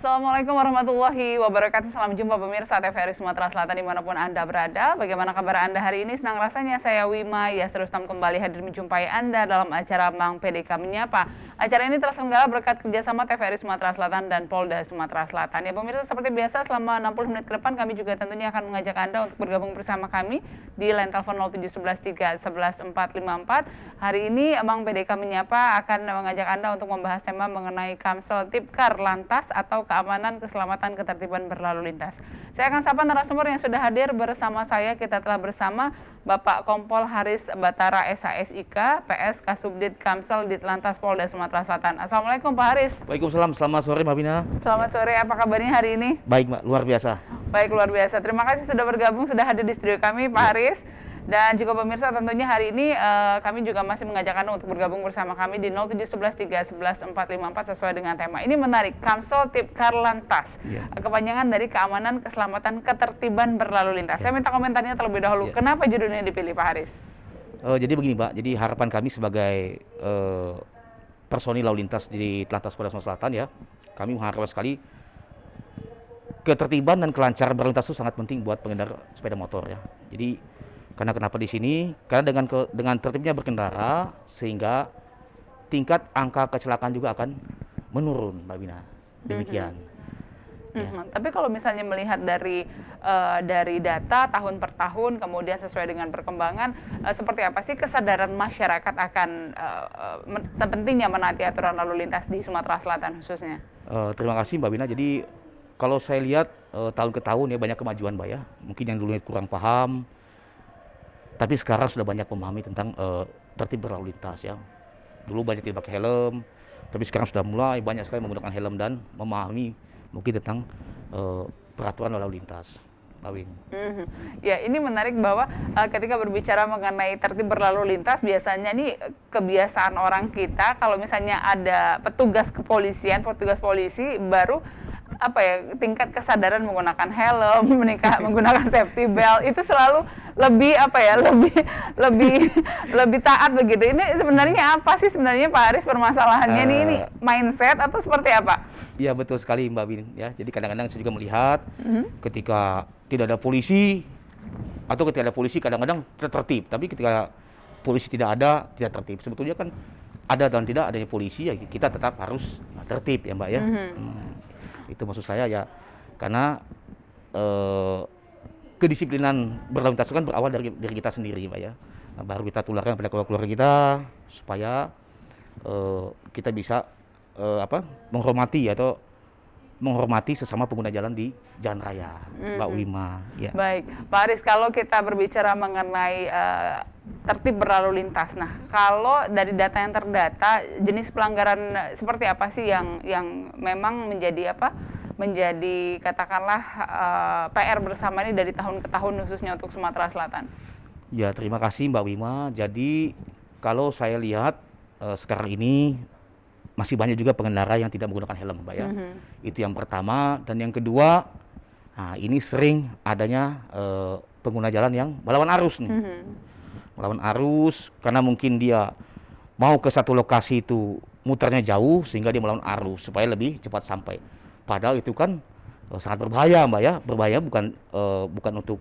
Assalamualaikum warahmatullahi wabarakatuh. Selamat jumpa pemirsa TVRI Sumatera Selatan dimanapun Anda berada. Bagaimana kabar Anda hari ini? Senang rasanya saya Wima Yasrustam kembali hadir menjumpai Anda dalam acara Mang PDK Menyapa. Acara ini terselenggara berkat kerjasama TVRI Sumatera Selatan dan Polda Sumatera Selatan. Ya pemirsa, seperti biasa selama 60 menit ke depan kami juga tentunya akan mengajak Anda untuk bergabung bersama kami di line telepon 0711 311 454. Hari ini Mang PDK Menyapa akan mengajak Anda untuk membahas tema mengenai Kamsel Tipkar Lantas atau keamanan, keselamatan, ketertiban berlalu lintas. Saya akan sapa narasumber yang sudah hadir bersama saya. Kita telah bersama Bapak Kompol Haris Batara SHSIK, PS Kasubdit Kamsel Ditlantas Polda Sumatera Selatan. Assalamualaikum Pak Haris. Waalaikumsalam, selamat sore Mbak Bina. Selamat sore, apa kabarnya hari ini? Baik Mbak, luar biasa. Baik, luar biasa. Terima kasih sudah bergabung, sudah hadir di studio kami Pak Haris. Dan juga pemirsa, tentunya hari ini kami juga masih mengajak Anda untuk bergabung bersama kami di 0711 311 454 sesuai dengan tema. Ini menarik, Kamsel Tipkar Lantas. Kepanjangan dari keamanan, keselamatan, ketertiban berlalu lintas. Saya minta komentarnya terlebih dahulu. Kenapa judulnya dipilih Pak Haris? Jadi begini Mbak, jadi harapan kami sebagai personil lalu lintas di Telantas Polda Sumatera Selatan ya, kami mengharapkan sekali ketertiban dan kelancaran berlalu lintas itu sangat penting buat pengendara sepeda motor ya. Jadi karena kenapa di sini? Karena dengan tertibnya berkendara sehingga tingkat angka kecelakaan juga akan menurun, Mbak Bina. Demikian. Tapi kalau misalnya melihat dari data tahun per tahun, kemudian sesuai dengan perkembangan, seperti apa sih kesadaran masyarakat akan pentingnya menaati aturan lalu lintas di Sumatera Selatan khususnya? Terima kasih Mbak Bina. Jadi kalau saya lihat tahun ke tahun ya banyak kemajuan Mbak ya. Mungkin yang dulunya kurang paham, tapi sekarang sudah banyak memahami tentang tertib berlalu lintas ya. Dulu banyak tidak pakai helm, tapi sekarang sudah mulai banyak sekali menggunakan helm dan memahami mungkin tentang peraturan lalu lintas. Ya, ini menarik bahwa ketika berbicara mengenai tertib berlalu lintas, biasanya nih kebiasaan orang kita kalau misalnya ada petugas kepolisian, petugas polisi baru tingkat kesadaran menggunakan helm, menggunakan safety belt itu selalu lebih taat begitu. Ini sebenarnya apa sih sebenarnya Pak Haris permasalahannya ini mindset atau seperti apa? Iya betul sekali Mbak Bin ya. Jadi kadang-kadang saya juga melihat ketika tidak ada polisi atau ketika ada polisi kadang-kadang tertib, tapi ketika polisi tidak ada tidak tertib. Sebetulnya kan ada dan tidak adanya polisi ya kita tetap harus tertib ya Mbak ya. Itu maksud saya ya, karena kedisiplinan berlalu lintas kan berawal dari diri kita sendiri Mbak ya. Nah, baru kita tularkan pada keluarga kita supaya kita bisa menghormati sesama pengguna jalan di jalan raya, Mbak Wima. Ya. Baik, Pak Haris, kalau kita berbicara mengenai tertib berlalu lintas, nah kalau dari data yang terdata, jenis pelanggaran seperti apa sih yang memang menjadi katakanlah PR bersama ini dari tahun ke tahun khususnya untuk Sumatera Selatan? Ya, terima kasih Mbak Wima. Jadi kalau saya lihat sekarang ini masih banyak juga pengendara yang tidak menggunakan helm, Mbak ya. Itu yang pertama. Dan yang kedua, nah ini sering adanya pengguna jalan yang melawan arus nih. Melawan arus karena mungkin dia mau ke satu lokasi itu muternya jauh sehingga dia melawan arus supaya lebih cepat sampai. Padahal itu kan sangat berbahaya, Mbak ya. Berbahaya bukan untuk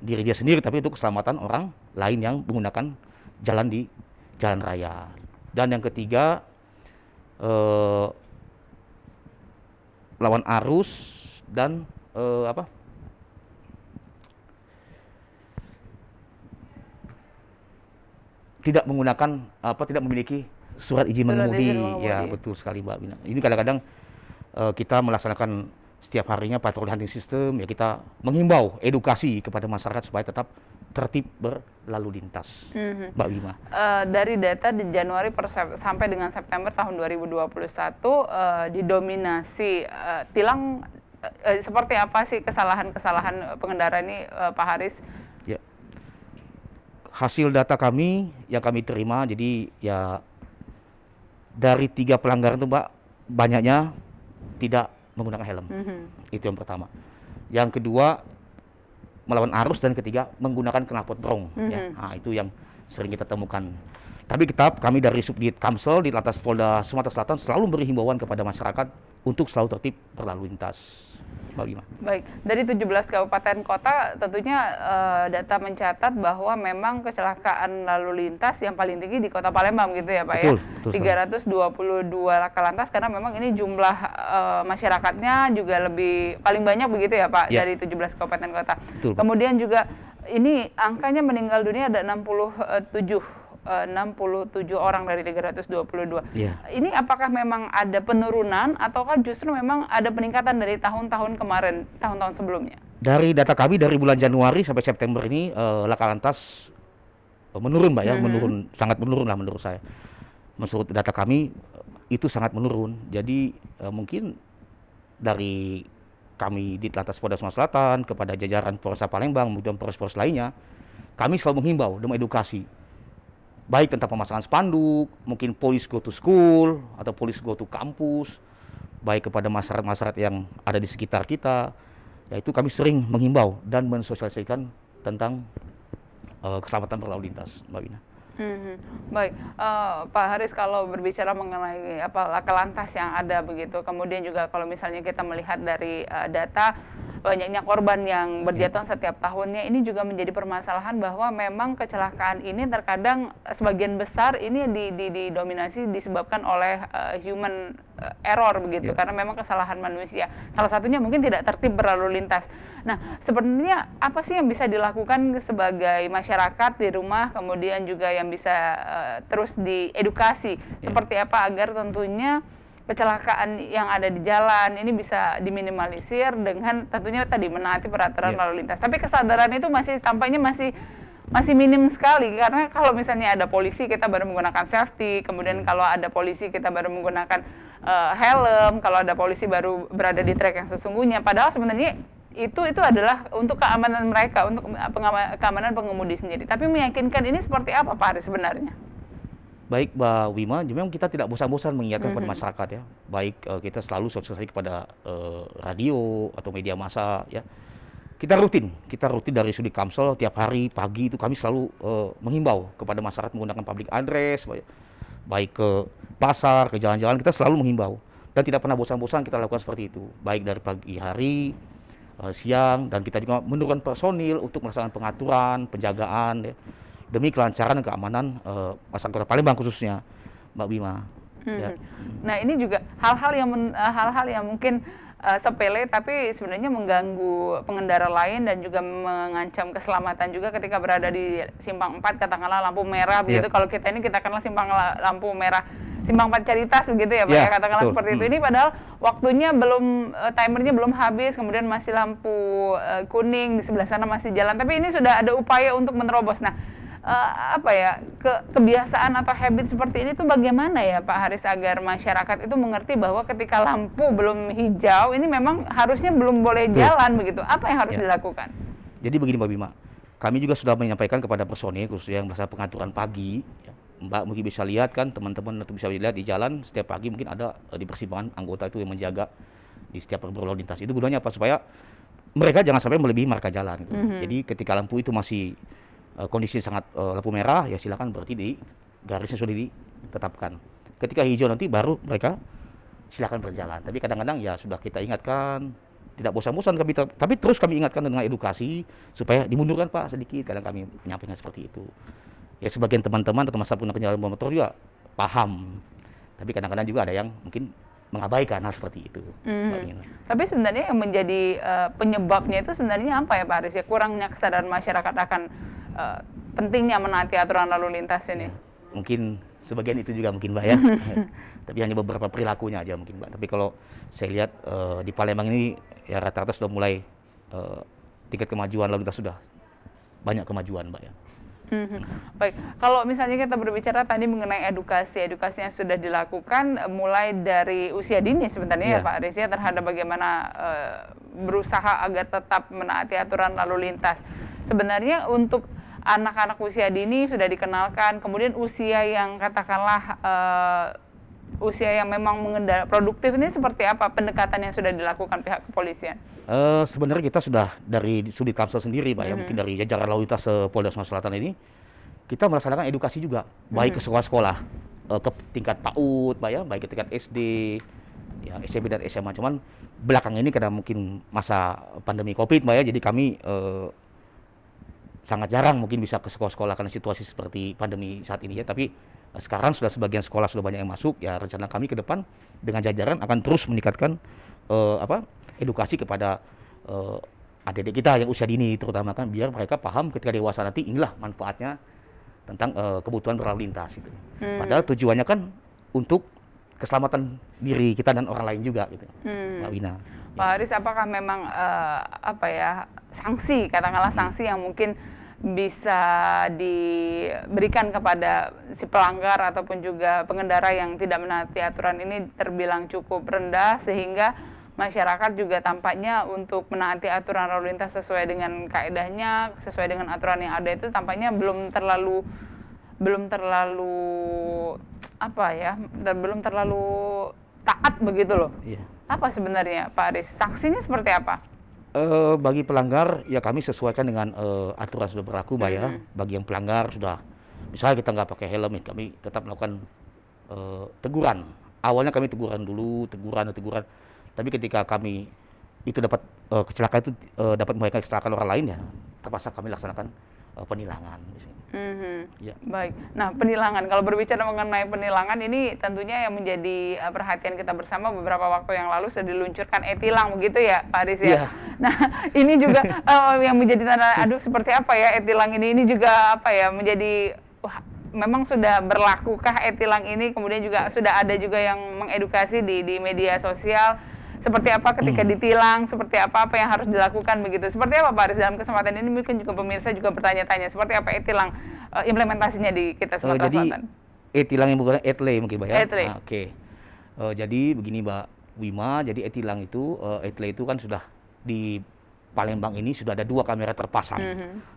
diri dia sendiri, tapi untuk keselamatan orang lain yang menggunakan jalan di jalan raya. Dan yang ketiga, lawan arus dan tidak memiliki surat izin mengemudi. Ya betul sekali Mbak Bina. Ini kadang-kadang kita melaksanakan setiap harinya patroli hunting system ya, kita menghimbau edukasi kepada masyarakat supaya tetap tertib berlalu lintas, Mbak Wima. Dari data di Januari sampai dengan September tahun 2021 didominasi tilang seperti apa sih kesalahan pengendara ini Pak Haris? Ya. Hasil data kami yang kami terima, jadi ya dari 3 pelanggaran itu Mbak, banyaknya tidak menggunakan helm. Itu yang pertama. Yang kedua, melawan arus, dan ketiga menggunakan knalpot brong. Ya. Nah, itu yang sering kita temukan. Tapi kami dari Subdit Kamsel di Lantas Polda Sumatera Selatan selalu beri himbauan kepada masyarakat untuk selalu tertib berlalu lintas, Mbak Bima. Baik, dari 17 kabupaten kota tentunya data mencatat bahwa memang kecelakaan lalu lintas yang paling tinggi di Kota Palembang gitu ya Pak Betul, ya. betul sekali. 322 laka lantas karena memang ini jumlah masyarakatnya juga lebih paling banyak begitu ya Pak Ya. dari 17 kabupaten kota. Betul, Pak. Kemudian juga ini angkanya meninggal dunia ada 67 orang dari 322. Iya. Ini apakah memang ada penurunan ataukah justru memang ada peningkatan dari tahun-tahun kemarin, tahun-tahun sebelumnya? Dari data kami dari bulan Januari sampai September ini laka lantas menurun, Mbak ya, menurun, sangat menurun lah menurut saya. Menurut data kami itu sangat menurun. Jadi mungkin dari kami di Lantas Polda Sumatera Selatan kepada jajaran Polresta Palembang kemudian Polres-Polres lainnya, kami selalu menghimbau dan mengedukasi baik tentang pemasangan spanduk, mungkin police go to school atau police go to kampus, baik kepada masyarakat-masyarakat yang ada di sekitar kita, yaitu kami sering menghimbau dan mensosialisasikan tentang keselamatan berlalu lintas, Mbak Wina. Baik, Pak Haris, kalau berbicara mengenai laka lantas yang ada begitu, kemudian juga kalau misalnya kita melihat dari data banyaknya korban yang berjatuhan setiap tahunnya, ini juga menjadi permasalahan bahwa memang kecelakaan ini terkadang sebagian besar ini didominasi disebabkan oleh human error begitu, karena memang kesalahan manusia. Salah satunya mungkin tidak tertib berlalu lintas. Nah, sebenarnya apa sih yang bisa dilakukan sebagai masyarakat di rumah, kemudian juga yang bisa terus diedukasi seperti apa agar tentunya kecelakaan yang ada di jalan ini bisa diminimalisir dengan tentunya tadi menaati peraturan lalu lintas. Tapi kesadaran itu tampaknya masih minim sekali, karena kalau misalnya ada polisi kita baru menggunakan safety, kemudian kalau ada polisi kita baru menggunakan helm, kalau ada polisi baru berada di trek yang sesungguhnya. Padahal sebenarnya itu adalah untuk keamanan mereka, untuk keamanan pengemudi sendiri. Tapi meyakinkan ini seperti apa Pak Haris sebenarnya? Baik Mbak Wima, memang kita tidak bosan-bosan mengingatkan kepada masyarakat ya. Baik kita selalu sosialisasi kepada radio atau media massa ya. Kita rutin dari Sudin Kamsel tiap hari pagi itu kami selalu menghimbau kepada masyarakat menggunakan public address, baik ke pasar, ke jalan-jalan, kita selalu menghimbau dan tidak pernah bosan-bosan kita lakukan seperti itu. Baik dari pagi hari, siang, dan kita juga menurunkan personil untuk melaksanakan pengaturan, penjagaan ya, demi kelancaran dan keamanan masyarakat Kota Palembang khususnya, Mbak Bima. Ya. Nah, ini juga hal-hal yang mungkin sepele tapi sebenarnya mengganggu pengendara lain dan juga mengancam keselamatan juga ketika berada di simpang 4, katakanlah lampu merah begitu. Kalau kita kenal simpang lampu merah, simpang Pancaritas begitu ya Pak, ya, katakanlah betul. seperti itu. Ini padahal waktunya belum, timernya belum habis, kemudian masih lampu kuning, di sebelah sana masih jalan, tapi ini sudah ada upaya untuk menerobos. Nah, kebiasaan atau habit seperti ini tuh bagaimana ya Pak Haris agar masyarakat itu mengerti bahwa ketika lampu belum hijau ini memang harusnya belum boleh jalan begitu. Apa yang harus dilakukan? Jadi begini Mbak Bima, kami juga sudah menyampaikan kepada personil khususnya yang melaksanakan pengaturan pagi ya. Mbak mungkin bisa lihat kan, teman-teman atau bisa lihat di jalan setiap pagi mungkin ada di persimpangan anggota itu yang menjaga di setiap berlalu lintas. Itu gunanya apa? Supaya mereka jangan sampai melebihi marka jalan gitu. Jadi ketika lampu itu masih kondisi sangat lampu merah, ya silakan berarti di garisnya sudah ditetapkan. Ketika hijau nanti baru mereka silakan berjalan. Tapi kadang-kadang ya sudah kita ingatkan, tidak bosan-bosan tapi terus kami ingatkan dengan edukasi supaya dimundurkan Pak sedikit. Kadang kami menyampaikan seperti itu. Ya sebagian teman-teman atau masyarakat pengguna kendaraan motor juga paham. Tapi kadang-kadang juga ada yang mungkin mengabaikan hal seperti itu. Tapi sebenarnya yang menjadi penyebabnya itu sebenarnya apa ya Pak Haris? Ya kurangnya kesadaran masyarakat akan pentingnya menaati aturan lalu lintas ini. Mungkin sebagian itu juga mungkin Mbak ya. Tapi hanya beberapa perilakunya aja mungkin Mbak. Tapi kalau saya lihat di Palembang ini ya rata-rata sudah mulai tingkat kemajuan lalu lintas sudah banyak kemajuan Mbak ya. Baik, kalau misalnya kita berbicara tadi mengenai edukasi yang sudah dilakukan mulai dari usia dini sebenarnya ya Pak Haris ya, terhadap bagaimana berusaha agar tetap menaati aturan lalu lintas. Sebenarnya untuk anak-anak usia dini sudah dikenalkan, kemudian usia yang katakanlah usia yang memang produktif ini seperti apa pendekatan yang sudah dilakukan pihak kepolisian? Sebenarnya kita sudah dari Sudin Kamsel sendiri Pak ya, mungkin dari jajaran lalu lintas Polda Sumatera Selatan ini kita melaksanakan edukasi juga, baik ke sekolah-sekolah ke tingkat PAUD Pak ya, baik ke tingkat SD, ya SMP dan SMA. Cuman belakang ini karena mungkin masa pandemi Covid Mbak ya, jadi kami sangat jarang mungkin bisa ke sekolah-sekolah karena situasi seperti pandemi saat ini ya. Tapi sekarang sudah sebagian sekolah sudah banyak yang masuk, ya rencana kami ke depan dengan jajaran akan terus meningkatkan edukasi kepada adik-adik kita yang usia dini terutama kan, biar mereka paham ketika dewasa nanti inilah manfaatnya tentang kebutuhan berlalu lintas gitu. Padahal tujuannya kan untuk keselamatan diri kita dan orang lain juga gitu, Mbak Wina. Pak Haris, apakah memang sanksi, katakanlah sanksi yang mungkin bisa diberikan kepada si pelanggar ataupun juga pengendara yang tidak menaati aturan ini terbilang cukup rendah sehingga masyarakat juga tampaknya untuk menaati aturan lalu lintas sesuai dengan kaedahnya, sesuai dengan aturan yang ada itu tampaknya belum terlalu taat begitu loh. Iya. Apa sebenarnya Pak Aris? Sanksinya seperti apa? Bagi pelanggar ya kami sesuaikan dengan aturan sudah berlaku Mbak ya. Bagi yang pelanggar sudah, misalnya kita nggak pakai helm, kami tetap melakukan teguran. Awalnya kami teguran dulu, teguran. Tapi ketika kami itu dapat kecelakaan itu dapat membahayakan kecelakaan orang lain ya, terpaksa kami laksanakan penilangan. Ya. Baik. Nah, penilangan. Kalau berbicara mengenai penilangan ini tentunya yang menjadi perhatian kita bersama beberapa waktu yang lalu sudah diluncurkan e-tilang begitu ya, Pak Aris ya. Yeah. Nah, ini juga yang menjadi tanda aduh seperti apa ya e-tilang ini juga menjadi memang sudah berlakukah e-tilang ini, kemudian juga sudah ada juga yang mengedukasi di media sosial seperti apa ketika ditilang, seperti apa yang harus dilakukan begitu. Seperti apa Pak Aris, dalam kesempatan ini mungkin juga pemirsa juga bertanya-tanya seperti apa e-tilang implementasinya di kita Sumatera Selatan. E-tilang yang bukan etle mungkin Mbak ya. Etle. Oke. Jadi begini Mbak Wima, jadi e-tilang itu etle itu kan sudah di Palembang ini sudah ada 2 kamera terpasang.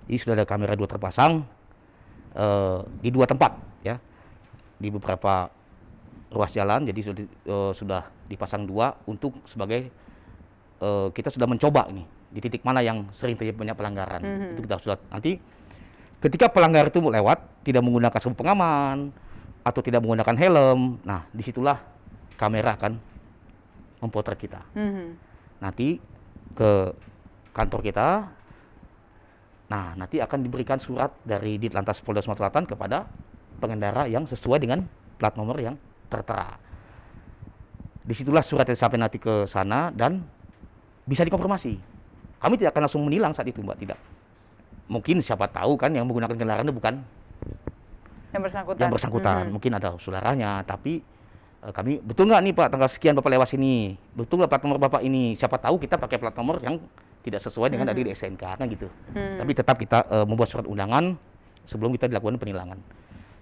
Jadi sudah ada kamera 2 terpasang di 2 tempat ya. Di beberapa ruas jalan, jadi sudah dipasang 2 untuk sebagai kita sudah mencoba ini di titik mana yang sering terjadi banyak pelanggaran. Itu kita sudah nanti ketika pelanggar itu lewat tidak menggunakan sabuk pengaman atau tidak menggunakan helm, nah disitulah kamera akan memotret kita. Nanti ke kantor kita, nah nanti akan diberikan surat dari Ditlantas Polda Sumatera Selatan kepada pengendara yang sesuai dengan plat nomor yang tertera. Disitulah surat yang sampai nanti ke sana dan bisa dikonfirmasi. Kami tidak akan langsung menilang saat itu Mbak, tidak. Mungkin siapa tahu kan yang menggunakan kendaraan itu bukan yang bersangkutan. Mungkin ada saudaranya, tapi kami betul nggak nih Pak tanggal sekian Bapak lewat sini, betul nggak plat nomor Bapak ini, siapa tahu kita pakai plat nomor yang tidak sesuai dengan dari SNK kan gitu. Tapi tetap kita membuat surat undangan sebelum kita dilakukan penilangan.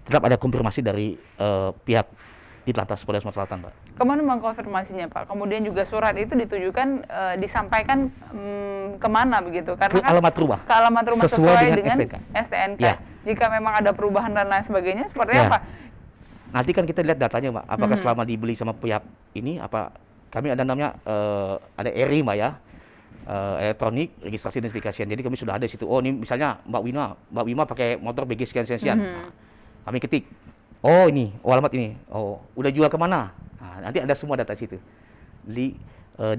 Tetap ada konfirmasi dari pihak Ditlantas Polda Sumatera Selatan, Pak. Kemana mengkonfirmasinya, Pak? Kemudian juga surat itu ditujukan, disampaikan kemana begitu? Karena ke alamat rumah. Ke alamat rumah sesuai dengan STNK. Ya. Jika memang ada perubahan dan lain sebagainya, seperti Ya. apa? Nanti kan kita lihat datanya, Mbak. Apakah selama dibeli sama pihak ini, kami ada namanya ada ERI, Mbak ya, elektronik registrasi identifikasi. Jadi kami sudah ada di situ. Oh ini misalnya Mbak Wima pakai motor BG sekian. Nah, kami ketik. Oh ini, alamat ini. Oh, udah jual kemana? Nah, nanti ada semua data situ. Di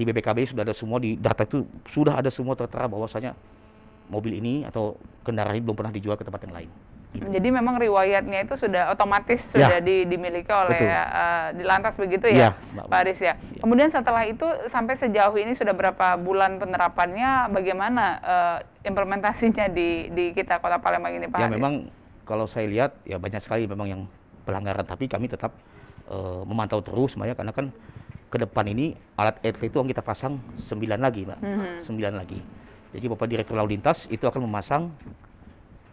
BPKB sudah ada semua, di data itu sudah ada semua tertera bahwasanya mobil ini atau kendaraan ini belum pernah dijual ke tempat yang lain. Gitu. Jadi memang riwayatnya itu sudah otomatis sudah dimiliki oleh Ditlantas begitu ya, Pak Aris ya. Kemudian setelah itu sampai sejauh ini sudah berapa bulan penerapannya? Bagaimana implementasinya di kita Kota Palembang ini, Pak Aris? Ya memang kalau saya lihat ya banyak sekali memang yang pelanggaran, tapi kami tetap memantau terus Mbak ya, karena kan ke depan ini alat etle itu kita pasang 9 lagi Mbak, 9 lagi. Jadi Bapak Direktur Lalu Lintas itu akan memasang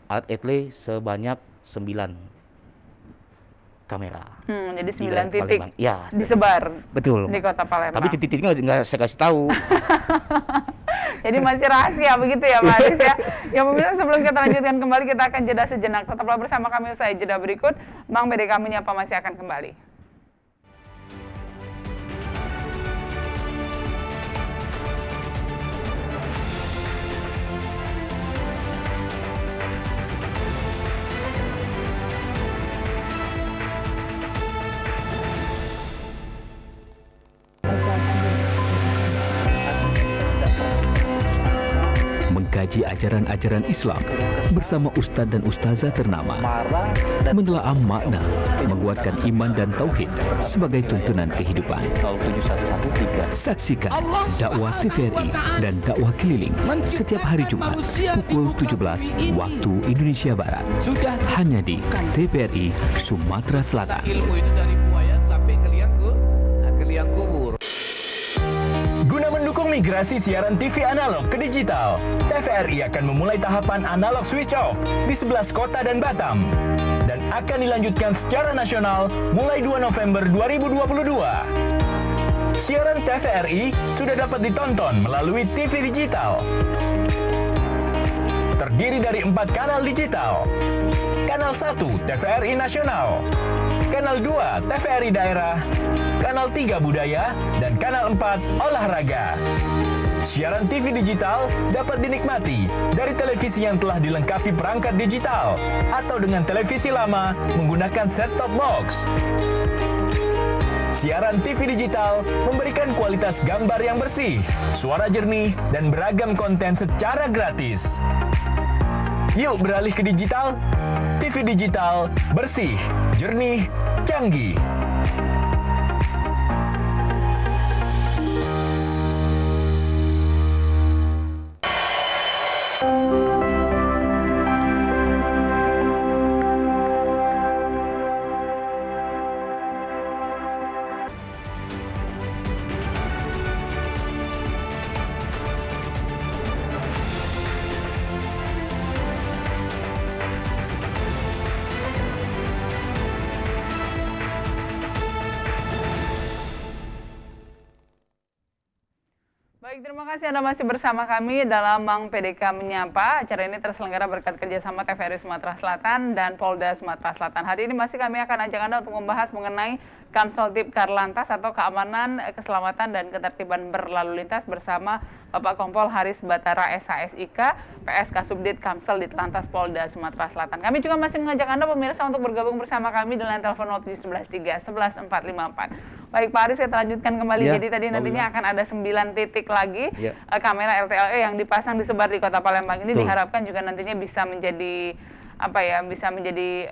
alat etle sebanyak 9 kamera. Jadi 9 titik ya, disebar betul di Kota Palembang. Tapi titik-titiknya nggak saya kasih tahu. Jadi masih rahasia begitu ya Pak Aris ya. Yang pemirsa, sebelum kita lanjutkan kembali, kita akan jeda sejenak. Tetaplah bersama kami usai jeda berikut. Bang BDK Menyapa masih akan kembali. mengkaji ajaran-ajaran Islam bersama ustadz dan ustazah ternama, menelaah makna, menguatkan iman dan tauhid sebagai tuntunan kehidupan. Saksikan dakwah TVRI dan dakwah keliling setiap hari Jumat pukul 17 waktu Indonesia Barat. Hanya di TVRI Sumatera Selatan. Ilmu itu dari buayan sampai ke liang kubur. Guna mendukung migrasi siaran TV analog ke digital, TVRI akan memulai tahapan analog switch off di 11 kota dan Batam dan akan dilanjutkan secara nasional mulai 2 November 2022. Siaran TVRI sudah dapat ditonton melalui TV digital. Terdiri dari 4 kanal digital. Kanal 1 TVRI Nasional, Kanal 2 TVRI Daerah, Kanal 3 Budaya, dan Kanal 4 Olahraga. Siaran TV digital dapat dinikmati dari televisi yang telah dilengkapi perangkat digital atau dengan televisi lama menggunakan set-top box. Siaran TV digital memberikan kualitas gambar yang bersih, suara jernih, dan beragam konten secara gratis. Yuk beralih ke digital. TV digital, bersih, jernih, canggih. Baik, terima kasih Anda masih bersama kami dalam Mang PDK Menyapa. Acara ini terselenggara berkat kerjasama TVRI Sumatera Selatan dan Polda Sumatera Selatan. Hari ini masih kami akan ajak Anda untuk membahas mengenai Kamsoltib Karlantas atau Keamanan, Keselamatan, dan Ketertiban Berlalu Lintas bersama Bapak Kompol Haris Batara SHSIK, PSK Subdit Kamsel Ditlantas Polda Sumatera Selatan. Kami juga masih mengajak Anda pemirsa untuk bergabung bersama kami dengan telepon 07113 11454. Baik Pak Haris, kita lanjutkan kembali. Ya, Jadi tadi nantinya akan ada 9 titik lagi Ya. Kamera LTLE yang dipasang disebar di Kota Palembang ini. Betul. Diharapkan juga nantinya bisa menjadi bisa menjadi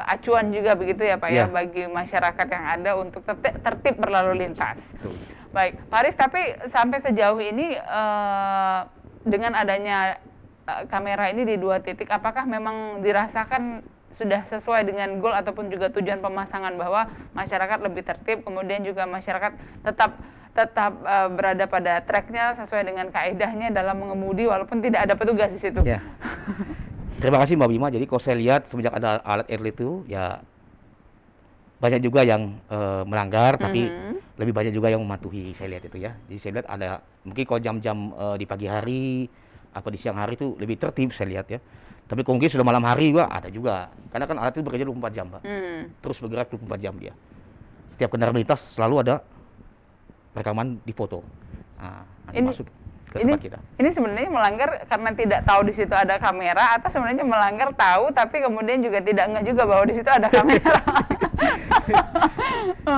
acuan juga begitu ya Pak ya, Ya. bagi masyarakat yang ada untuk tertib berlalu lintas. Betul. Baik, Pak Haris, tapi sampai sejauh ini dengan adanya kamera ini di 2 titik, apakah memang dirasakan sudah sesuai dengan goal ataupun juga tujuan pemasangan bahwa masyarakat lebih tertib, kemudian juga masyarakat tetap berada pada tracknya sesuai dengan kaedahnya dalam mengemudi walaupun tidak ada petugas di situ? Ya. Terima kasih Mbak Bima. Jadi kalau saya lihat semenjak ada alat early itu ya banyak juga yang melanggar, tapi lebih banyak juga yang mematuhi, saya lihat itu ya. Jadi saya lihat ada mungkin kalau jam-jam di pagi hari apa di siang hari itu lebih tertib saya lihat ya. Tapi kalau mungkin sudah malam hari juga ada juga. Karena kan alat itu bekerja 24 jam, Pak. Terus bergerak 24 jam dia. Setiap kendaraan melintas selalu ada rekaman di foto. Nah, nanti masuk ke tempat kita. Ini sebenarnya melanggar karena tidak tahu di situ ada kamera, atau sebenarnya melanggar tahu tapi kemudian juga tidak ngeh juga bahwa di situ ada kamera.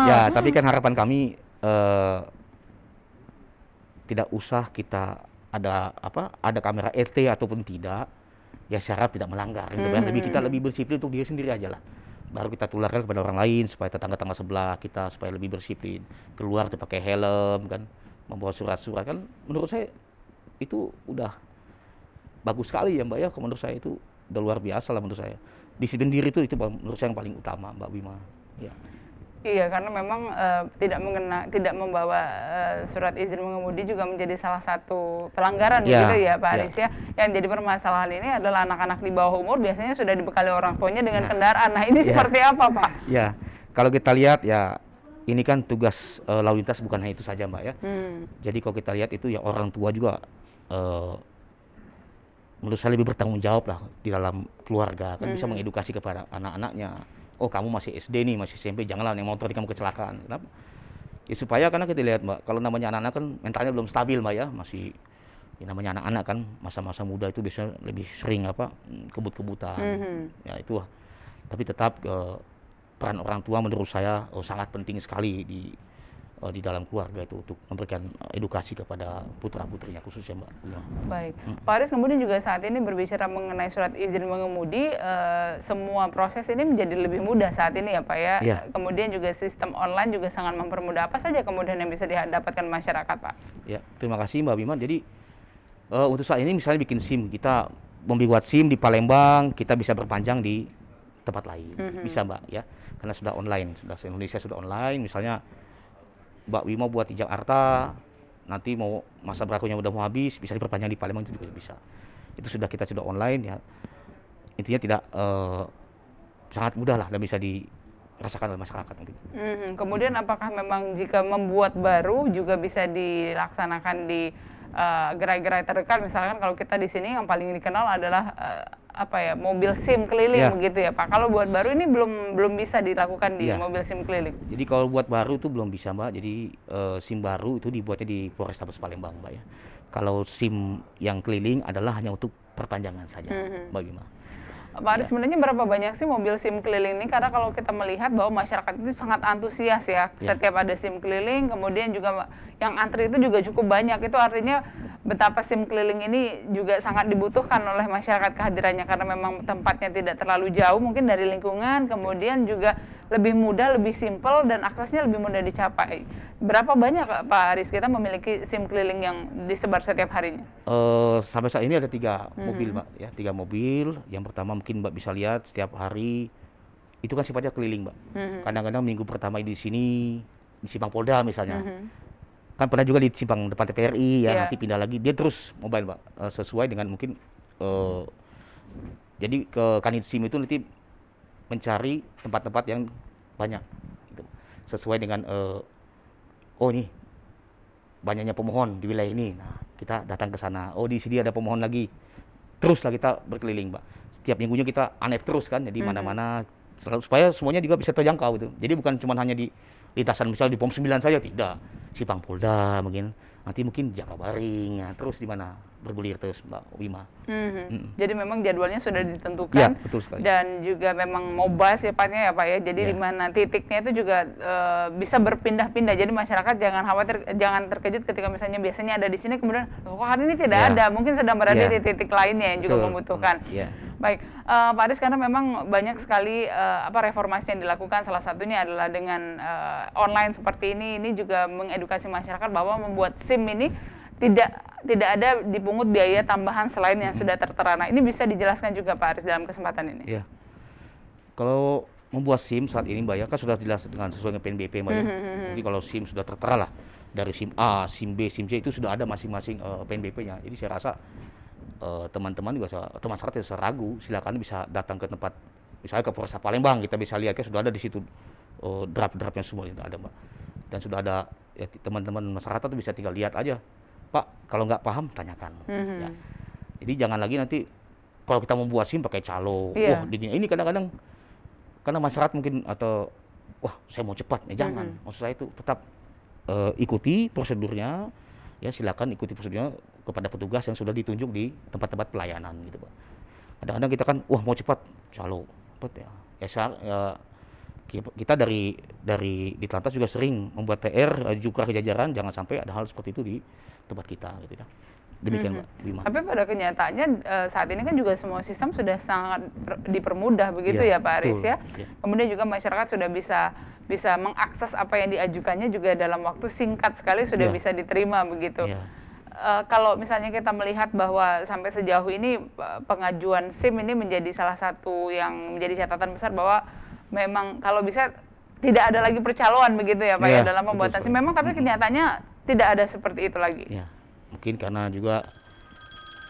Ya, tapi kan harapan kami tidak usah kita ada kamera ET ataupun tidak, ya syarat tidak melanggar gitu kan. Kita lebih disiplin untuk diri sendiri aja lah. Baru kita tularkan kepada orang lain supaya tetangga-tetangga sebelah kita supaya lebih disiplin. Keluar tuh pakai helm kan, membawa surat-surat kan, menurut saya itu udah bagus sekali ya Mbak ya. Menurut saya itu udah luar biasa lah menurut saya. Disiplin diri itu menurut saya yang paling utama Mbak Bima. Ya. Iya, karena memang tidak membawa surat izin mengemudi juga menjadi salah satu pelanggaran begitu ya Pak Haris ya. Yang jadi permasalahan ini adalah anak-anak di bawah umur biasanya sudah dibekali orang tuanya dengan kendaraan. Nah ini seperti apa Pak? Ya, kalau kita lihat ya ini kan tugas lalu lintas bukan hanya itu saja Mbak ya. Jadi kalau kita lihat itu ya orang tua juga menurut saya lebih bertanggung jawab lah di dalam keluarga, kan bisa mengedukasi kepada anak-anaknya. Oh kamu masih SD nih, masih SMP, janganlah naik motor kamu kecelakaan. Kenapa? Ya supaya karena kita lihat Mbak, kalau namanya anak-anak kan mentalnya belum stabil Mbak ya, masih ya namanya anak-anak kan masa-masa muda itu biasanya lebih sering kebut-kebutan. Ya itu. Tapi tetap peran orang tua menurut saya sangat penting sekali di di dalam keluarga itu untuk memberikan edukasi kepada putra-putrinya khususnya Mbak. Baik, Pak Aris kemudian juga saat ini berbicara mengenai surat izin mengemudi, semua proses ini menjadi lebih mudah saat ini ya Pak ya. Iya. Kemudian juga sistem online juga sangat mempermudah. Apa saja kemudian yang bisa didapatkan masyarakat Pak? Ya, terima kasih Mbak Bima. Jadi untuk saat ini misalnya bikin SIM, kita membuat SIM di Palembang, kita bisa berpanjang di tempat lain, bisa Mbak ya, karena sudah online, sudah se-Indonesia sudah online. Misalnya Mbak Wima buat di Jakarta, nanti mau masa berlakunya udah mau habis, bisa diperpanjang di Palembang itu juga bisa. Itu kita sudah online ya. Intinya tidak sangat mudah lah dan bisa dirasakan oleh masyarakat mungkin. Kemudian apakah memang jika membuat baru juga bisa dilaksanakan di gerai-gerai terdekat, misalkan kalau kita di sini yang paling dikenal adalah mobil SIM keliling begitu ya Pak. Kalau buat baru ini belum bisa dilakukan di mobil SIM keliling. Jadi kalau buat baru itu belum bisa Mbak. Jadi SIM baru itu dibuatnya di Polrestabes Palembang Mbak ya. Kalau SIM yang keliling adalah hanya untuk perpanjangan saja Mbak Bima. Pak Aris, sebenarnya berapa banyak sih mobil SIM keliling ini? Karena kalau kita melihat bahwa masyarakat itu sangat antusias ya, setiap ada SIM keliling, kemudian juga yang antri itu juga cukup banyak. Itu artinya betapa SIM keliling ini juga sangat dibutuhkan oleh masyarakat kehadirannya, karena memang tempatnya tidak terlalu jauh mungkin dari lingkungan, kemudian juga lebih mudah, lebih simpel, dan aksesnya lebih mudah dicapai. Berapa banyak Pak Aris kita memiliki SIM keliling yang disebar setiap harinya? Sampai saat ini ada 3 mobil Mbak ya, 3 mobil. Yang pertama mungkin Mbak bisa lihat setiap hari itu kan sifatnya keliling Mbak. Kadang-kadang minggu pertama di sini di Simpang Polda misalnya, kan pernah juga di Simpang depan TVRI ya, nanti pindah lagi, dia terus mobile Mbak, sesuai dengan mungkin jadi ke Kanit SIM itu nanti mencari tempat-tempat yang banyak gitu. Sesuai dengan oh ini banyaknya pemohon di wilayah ini, nah kita datang ke sana. Oh di sini ada pemohon lagi, teruslah kita berkeliling Mbak. Setiap minggunya kita anep terus kan, jadi mana-mana selalu supaya semuanya juga bisa terjangkau itu. Jadi bukan cuma hanya di lintasan misalnya di POM 9 saja, tidak. Simpang Polda mungkin, nanti mungkin Jakabaring, ya, terus di mana bergulir terus Mbak Wima. Jadi memang jadwalnya sudah ditentukan, ya, betul sekali. Dan juga memang mobile sifatnya ya Pak ya. Jadi di mana titiknya itu juga bisa berpindah-pindah. Jadi masyarakat jangan khawatir, jangan terkejut ketika misalnya biasanya ada di sini kemudian kok hari ini tidak ada, mungkin sedang berada di titik lainnya yang juga membutuhkan. Baik, Pak Aris, karena memang banyak sekali reformasi yang dilakukan, salah satunya adalah dengan online seperti ini juga mengedukasi masyarakat bahwa membuat SIM ini tidak ada dipungut biaya tambahan selain yang sudah tertera. Nah, ini bisa dijelaskan juga Pak Aris dalam kesempatan ini. Iya. Kalau membuat SIM saat ini Mbak ya, kan sudah jelas dengan sesuai dengan PNBP Mbak ya. Jadi kalau SIM sudah tertera lah dari SIM A, SIM B, SIM C itu sudah ada masing-masing PNBP-nya. Jadi saya rasa teman-teman juga atau masyarakat tidak usah ragu, silakan bisa datang ke tempat, misalnya ke Polres Palembang, kita bisa lihat kan sudah ada di situ draft-draftnya semua itu ada Mbak. Dan sudah ada ya, teman-teman masyarakat tuh bisa tinggal lihat aja, Pak kalau nggak paham tanyakan. Ya. Jadi jangan lagi nanti kalau kita membuat SIM pakai calo, wah ini kadang-kadang karena masyarakat mungkin atau wah saya mau cepat, ya jangan. Maksud saya itu tetap ikuti prosedurnya. Ya silakan ikuti prosedurnya kepada petugas yang sudah ditunjuk di tempat-tempat pelayanan gitu Pak. Kadang-kadang kita kan wah mau cepat calo, cepet ya. Kita dari Ditlantas juga sering membuat PR juga ke jajaran jangan sampai ada hal seperti itu di tempat kita gitu ya. Demikian Mbak Bima. Tapi pada kenyataannya saat ini kan juga semua sistem sudah sangat dipermudah begitu ya Pak Aris ya. Kemudian juga masyarakat sudah bisa mengakses apa yang diajukannya juga dalam waktu singkat sekali sudah bisa diterima begitu. Kalau misalnya kita melihat bahwa sampai sejauh ini pengajuan SIM ini menjadi salah satu yang menjadi catatan besar bahwa memang kalau bisa tidak ada lagi percaloan begitu ya Pak ya dalam pembuatan SIM. Memang tapi kenyataannya tidak ada seperti itu lagi. Ya, mungkin karena juga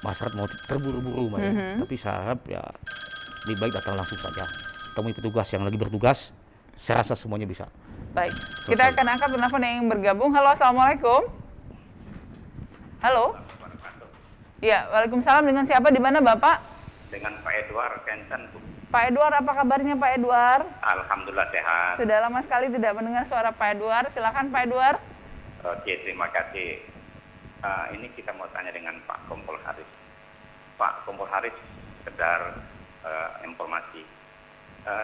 masyarakat mau terburu-buru Mbak ya. Tapi saya harap ya lebih baik datang langsung saja. Temui petugas yang lagi bertugas. Saya rasa semuanya bisa. Baik, kita akan angkat penelpon yang bergabung. Halo, Assalamualaikum. Halo. Ya, Waalaikumsalam. Dengan siapa, di mana Bapak? Dengan Pak Edward Kenten. Pak Edward, apa kabarnya Pak Edward? Alhamdulillah sehat. Sudah lama sekali tidak mendengar suara Pak Edward. Silakan Pak Edward. Oke, terima kasih. Ini kita mau tanya dengan Pak Kompol Haris. Pak Kompol Haris, sekedar informasi.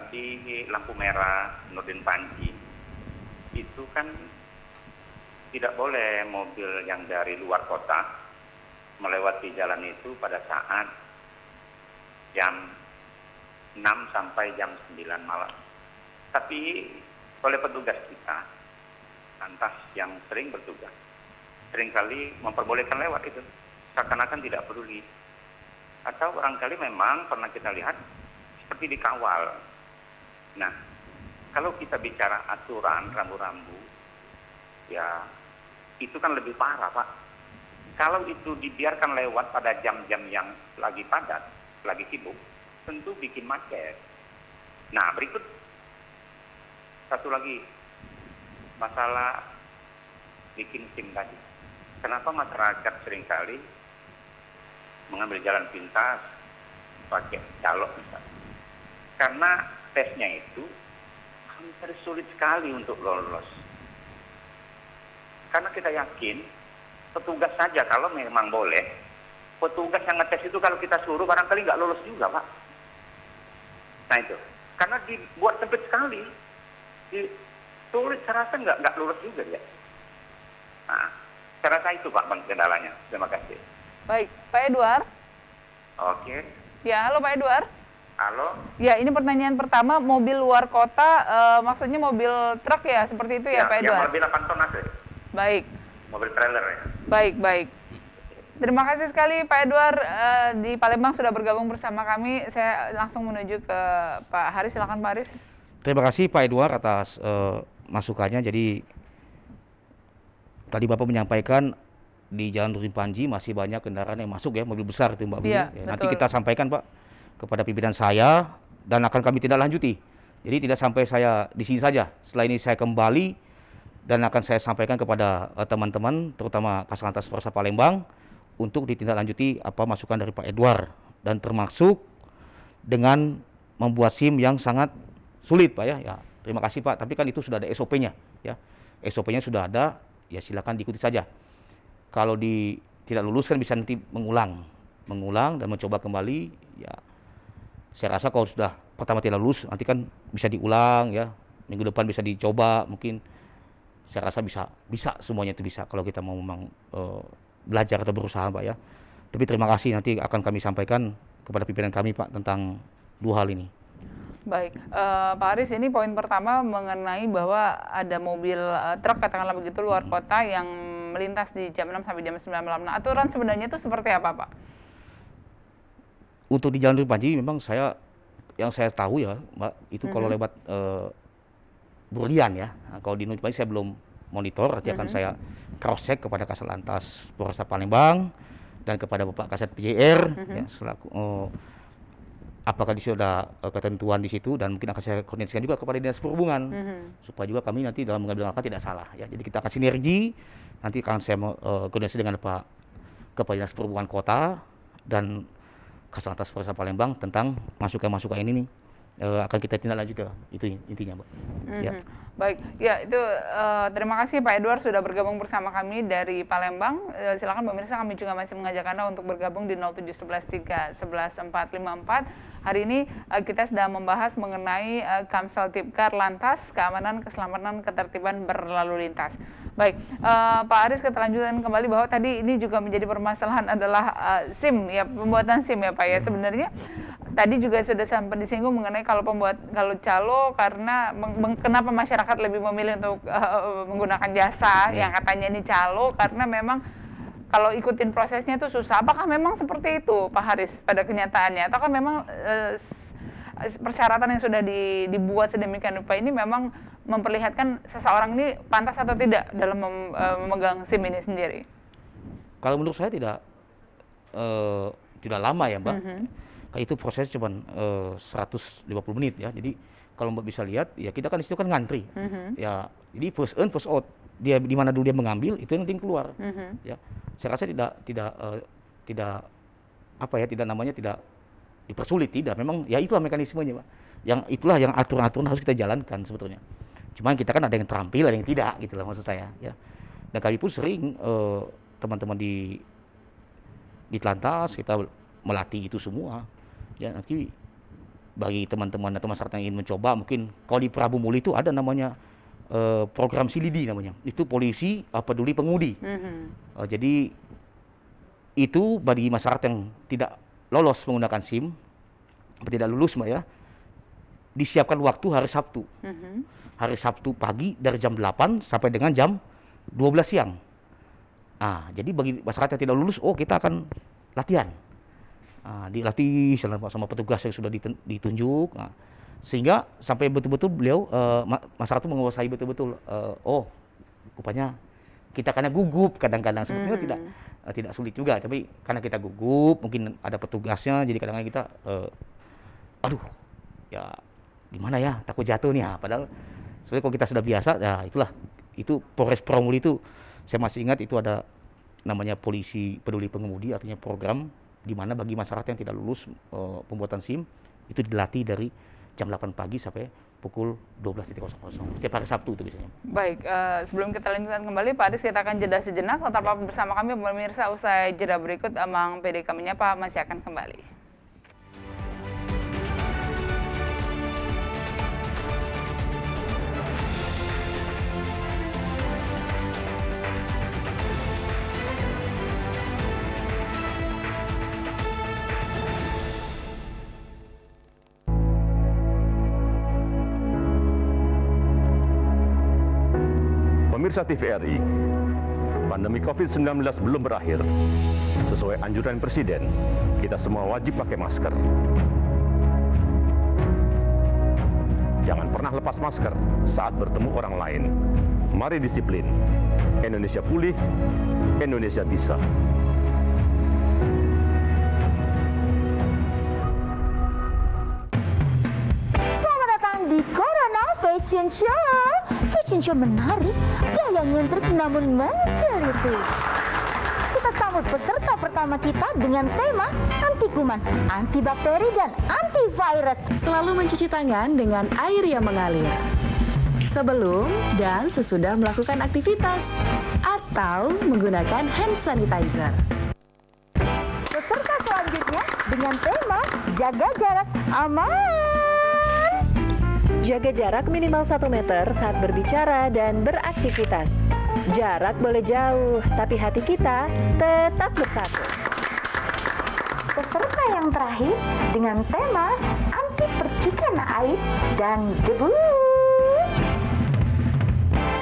Di lampu merah Nurdin Panji itu kan tidak boleh mobil yang dari luar kota melewati jalan itu pada saat jam 6 sampai jam 9 malam. Tapi oleh petugas kita, lantas yang sering bertugas, seringkali memperbolehkan lewat itu, seakan-akan tidak peduli. Atau barangkali memang pernah kita lihat seperti dikawal. Nah, kalau kita bicara aturan rambu-rambu, ya itu kan lebih parah, Pak. Kalau itu dibiarkan lewat pada jam-jam yang lagi padat, lagi sibuk, tentu bikin macet. Nah, berikut satu lagi, masalah bikin SIM tadi. Kenapa masyarakat seringkali mengambil jalan pintas pakai calok misalnya? Karena tesnya itu hampir sulit sekali untuk lolos. Karena kita yakin petugas saja kalau memang boleh, petugas yang ngetes itu kalau kita suruh barangkali nggak lolos juga, Pak. Nah itu, karena dibuat sempit sekali, sulit, saya rasa nggak lulus juga ya. Nah, saya rasa itu Pak Bang kendalanya. Terima kasih. Baik, Pak Edward. Oke. Ya, halo Pak Edward. Halo. Ya, ini pertanyaan pertama, mobil luar kota, maksudnya mobil truk ya, seperti itu ya, Pak Edward? Ya, mobil 8 ton ada. Baik. Mobil trailer ya. Baik. Terima kasih sekali Pak Edward di Palembang sudah bergabung bersama kami. Saya langsung menuju ke Pak Haris. Silakan Pak Haris. Terima kasih Pak Edward atas masukannya. Jadi tadi Bapak menyampaikan di Jalan Nurdin Panji masih banyak kendaraan yang masuk ya, mobil besar itu Mbak Budi. Ya, nanti kita sampaikan Pak kepada pimpinan saya dan akan kami tindak lanjuti. Jadi tidak sampai saya di sini saja. Setelah ini saya kembali dan akan saya sampaikan kepada teman-teman, terutama Kaslantas Polresta Palembang, untuk ditindaklanjuti apa masukan dari Pak Edward, dan termasuk dengan membuat SIM yang sangat sulit Pak ya. Ya, terima kasih Pak. Tapi kan itu sudah ada SOP-nya ya. SOP-nya sudah ada, ya silakan diikuti saja. Kalau tidak lulus kan bisa nanti mengulang dan mencoba kembali. Ya, saya rasa kalau sudah pertama tidak lulus, nanti kan bisa diulang ya. Minggu depan bisa dicoba, mungkin saya rasa bisa semuanya itu bisa kalau kita mau memang belajar atau berusaha Pak ya. Tapi terima kasih, nanti akan kami sampaikan kepada pimpinan kami Pak tentang dua hal ini. Baik, Pak Haris, ini poin pertama mengenai bahwa ada mobil truk katakanlah begitu luar kota yang melintas di jam 6 sampai jam 9 malam. Nah, aturan sebenarnya itu seperti apa Pak? Untuk di Jalan Nurdin Panji memang yang saya tahu ya Mbak, itu kalau lewat Berlian ya. Nah, kalau di Nurdin Panji saya belum monitor, nanti akan saya cross check kepada Kaslantas Polresta Palembang dan kepada Bapak Kasat PJR ya, selaku apakah di situ ada ketentuan di situ, dan mungkin akan saya koordinasikan juga kepada Dinas Perhubungan supaya juga kami nanti dalam mengambil langkah tidak salah ya. Jadi kita akan sinergi, nanti akan saya koordinasi dengan Kepala Dinas Perhubungan Kota dan Kaslantas Polresta Palembang tentang masukan-masukan ini nih. Akan kita tindak lanjut, itu intinya Mbak. Ya. Baik, ya itu terima kasih Pak Edward sudah bergabung bersama kami dari Palembang. Silakan pemirsa, kami juga masih mengajak Anda untuk bergabung di 07113 11454. Hari ini kita sedang membahas mengenai Kamsel Tipkar Lantas, keamanan, keselamatan, ketertiban berlalu lintas. Baik, Pak Haris, keterlanjutan kembali bahwa tadi ini juga menjadi permasalahan adalah SIM ya, pembuatan SIM ya Pak ya. Sebenarnya tadi juga sudah sampai disinggung mengenai kalau calo, karena kenapa masyarakat lebih memilih untuk menggunakan jasa yang katanya ini calo karena memang kalau ikutin prosesnya itu susah. Apakah memang seperti itu Pak Haris pada kenyataannya, ataukah memang persyaratan yang sudah dibuat sedemikian rupa ini memang memperlihatkan seseorang ini pantas atau tidak dalam memegang SIM ini sendiri? Kalau menurut saya tidak lama ya Mbak. Kayak itu proses cuma 150 menit ya. Jadi kalau Mbak bisa lihat ya, kita kan di situ kan ngantri. Ya, jadi first in first out. Dia di mana dulu dia mengambil, itu yang penting keluar. Ya. Saya rasa tidak dipersulit, tidak. Memang ya itulah mekanismenya, Pak. Itulah yang aturan-aturan harus kita jalankan sebetulnya. Cuman kita kan ada yang terampil, ada yang tidak gitu lah maksud saya ya. Dan kali pun sering teman-teman di Telantas kita melatih itu semua. Ya, nanti bagi teman-teman atau masyarakat yang ingin mencoba, mungkin kalau di Prabu Muli itu ada namanya program SILIDI namanya. Itu polisi peduli pengemudi. Jadi itu bagi masyarakat yang tidak lolos menggunakan SIM, tidak lulus Mbak ya, disiapkan waktu hari Sabtu. Hari Sabtu pagi dari jam 8 sampai dengan jam 12 siang. Jadi bagi masyarakat yang tidak lulus, kita akan latihan. Dilatih sama petugas yang sudah ditunjuk. Sehingga sampai betul-betul beliau masyarakat itu menguasai betul-betul rupanya kita karena gugup kadang-kadang sebetulnya tidak sulit juga, tapi karena kita gugup mungkin ada petugasnya, jadi kadang-kadang kita aduh ya gimana ya, takut jatuh nih padahal sebenarnya kalau kita sudah biasa itu Polres Pramulia itu saya masih ingat itu ada namanya polisi peduli pengemudi, artinya program di mana bagi masyarakat yang tidak lulus pembuatan SIM itu dilatih dari jam 8 pagi sampai pukul 12.00 setiap hari Sabtu itu biasanya. Baik, sebelum kita lanjutkan kembali Pak Adis, kita akan jeda sejenak. Tetap bersama kami pemirsa, usai jeda berikut Amang PDK Menyapa masih akan kembali. Pemirsa TVRI, pandemi COVID-19 belum berakhir. Sesuai anjuran Presiden, kita semua wajib pakai masker. Jangan pernah lepas masker saat bertemu orang lain. Mari disiplin. Indonesia pulih, Indonesia bisa. Selamat datang di Corona Fashion Show. Fashion Show menarik, gaya ngintrik namun menggelitik. Kita sambut peserta pertama kita dengan tema anti kuman, anti bakteri, dan antivirus. Selalu mencuci tangan dengan air yang mengalir. Sebelum dan sesudah melakukan aktivitas atau menggunakan hand sanitizer. Peserta selanjutnya dengan tema jaga jarak aman. Jaga jarak minimal 1 meter saat berbicara dan beraktivitas. Jarak boleh jauh, tapi hati kita tetap bersatu. Peserta yang terakhir dengan tema anti percikan air dan debu.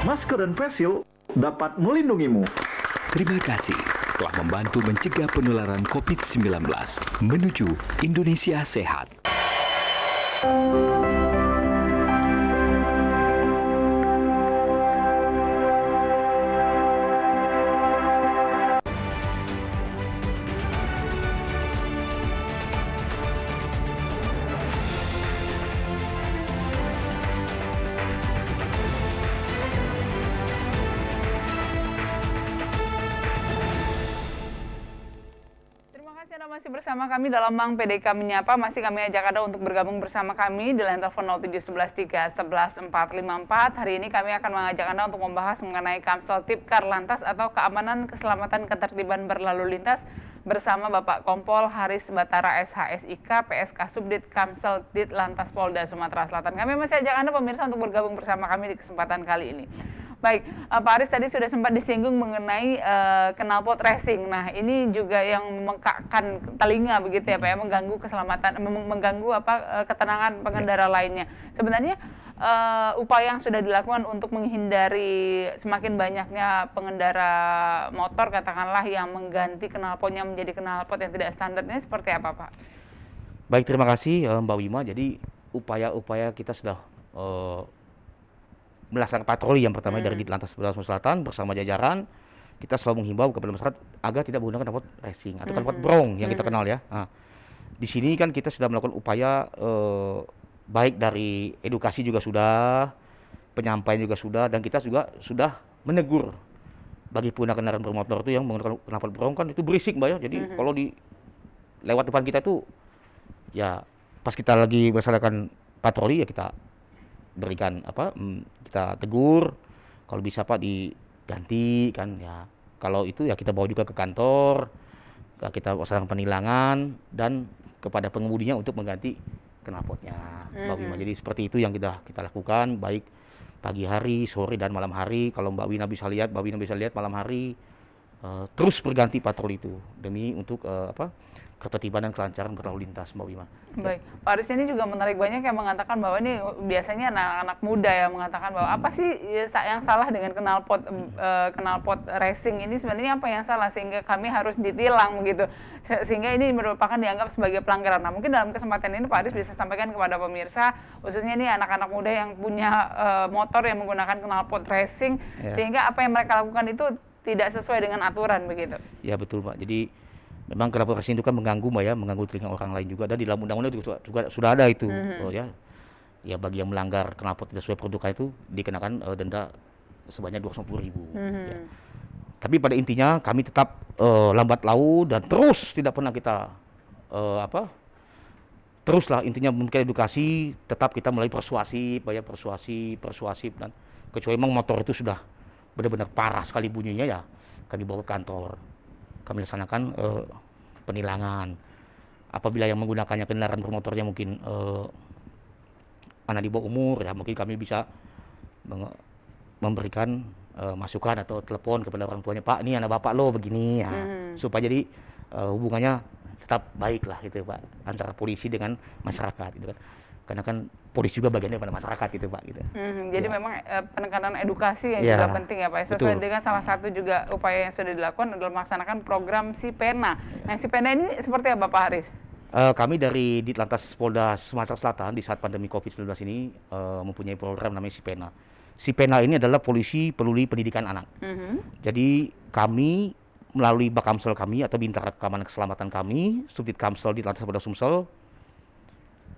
Masker dan face shield dapat melindungimu. Terima kasih telah membantu mencegah penularan COVID-19 menuju Indonesia sehat. Anda masih bersama kami dalam Mang PDK Menyapa. Masih kami ajak Anda untuk bergabung bersama kami di line telepon 07113111454. Hari ini kami akan mengajak Anda untuk membahas mengenai Kamsel Tipkar Lantas atau keamanan, keselamatan, ketertiban berlalu lintas bersama Bapak Kompol Haris Batara SHSIK, PSK Subdit Kamsel Dit Lantas Polda Sumatera Selatan. Kami masih ajak Anda pemirsa untuk bergabung bersama kami di kesempatan kali ini. Baik, Pak Haris tadi sudah sempat disinggung mengenai knalpot racing. Nah, ini juga yang memekakkan telinga begitu ya Pak ya, mengganggu keselamatan, mengganggu ketenangan pengendara lainnya. Sebenarnya upaya yang sudah dilakukan untuk menghindari semakin banyaknya pengendara motor katakanlah yang mengganti knalpotnya menjadi knalpot yang tidak standar ini seperti apa Pak? Baik, terima kasih Mbak Wima. Jadi upaya-upaya kita sudah melaksanakan patroli yang pertama dari Ditlantas Polda Sumatera Selatan bersama jajaran. Kita selalu menghimbau kepada masyarakat agar tidak menggunakan knalpot racing atau knalpot brong yang kita kenal ya. Nah, di sini kan kita sudah melakukan upaya baik dari edukasi juga sudah, penyampaian juga sudah, dan kita juga sudah menegur bagi pengguna kendaraan bermotor itu yang menggunakan knalpot brong kan itu berisik Mbak ya. Jadi kalau di lewat depan kita tuh ya pas kita lagi melaksanakan patroli ya kita berikan kita tegur, kalau bisa Pak diganti kan ya, kalau itu ya kita bawa juga ke kantor, kita laksanakan penilangan dan kepada pengemudinya untuk mengganti knalpotnya Mbak Wima. Jadi seperti itu yang kita lakukan, baik pagi hari, sore dan malam hari. Kalau Mbak Wina bisa lihat malam hari terus berganti patroli itu demi untuk ketertiban dan kelancaran berlalu lintas, Mbak Wima. Baik, Pak Aris, ini juga menarik, banyak yang mengatakan bahwa ini biasanya anak-anak muda yang mengatakan bahwa apa sih yang salah dengan knalpot racing ini, sebenarnya apa yang salah sehingga kami harus ditilang begitu, sehingga ini merupakan dianggap sebagai pelanggaran. Nah, mungkin dalam kesempatan ini Pak Aris bisa sampaikan kepada pemirsa, khususnya ini anak-anak muda yang punya motor yang menggunakan knalpot racing, sehingga apa yang mereka lakukan itu tidak sesuai dengan aturan begitu. Ya betul, Pak. Jadi memang knalpot racing itu kan mengganggu, Mbak ya, mengganggu telinga orang lain juga, dan di dalam undang-undang juga sudah ada itu. Ya bagi yang melanggar knalpot tidak sesuai produk itu dikenakan denda sebanyak 250.000. Ya. Tapi pada intinya kami tetap lambat laun dan terus tidak pernah kita teruslah intinya memberikan edukasi, tetap kita mulai persuasif, dan kecuali memang motor itu sudah benar-benar parah sekali bunyinya, ya kami bawa ke kantor. Kami laksanakan penilangan. Apabila yang menggunakannya kendaraan bermotornya mungkin anak di bawah umur, ya mungkin kami bisa memberikan masukan atau telepon kepada orang tuanya, Pak, ini anak bapak lo begini, ya, supaya jadi hubungannya tetap baik lah gitu, Pak, antara polisi dengan masyarakat gitu kan. Karena kan polisi juga bagiannya pada masyarakat gitu, Pak, gitu. Jadi memang penekanan edukasi yang juga penting ya, Pak. Sesuai dengan salah satu juga upaya yang sudah dilakukan adalah melaksanakan program SIPENA. Nah, SIPENA ini seperti apa, Pak Haris? Kami dari Ditlantas Polda Sumatera Selatan di saat pandemi COVID-19 ini mempunyai program namanya SIPENA. SIPENA ini adalah Polisi Peduli Pendidikan Anak. Jadi kami melalui Bakamsel kami atau Bintara Keamanan Keselamatan kami, Subdit Kamsel Ditlantas Polda Sumsel,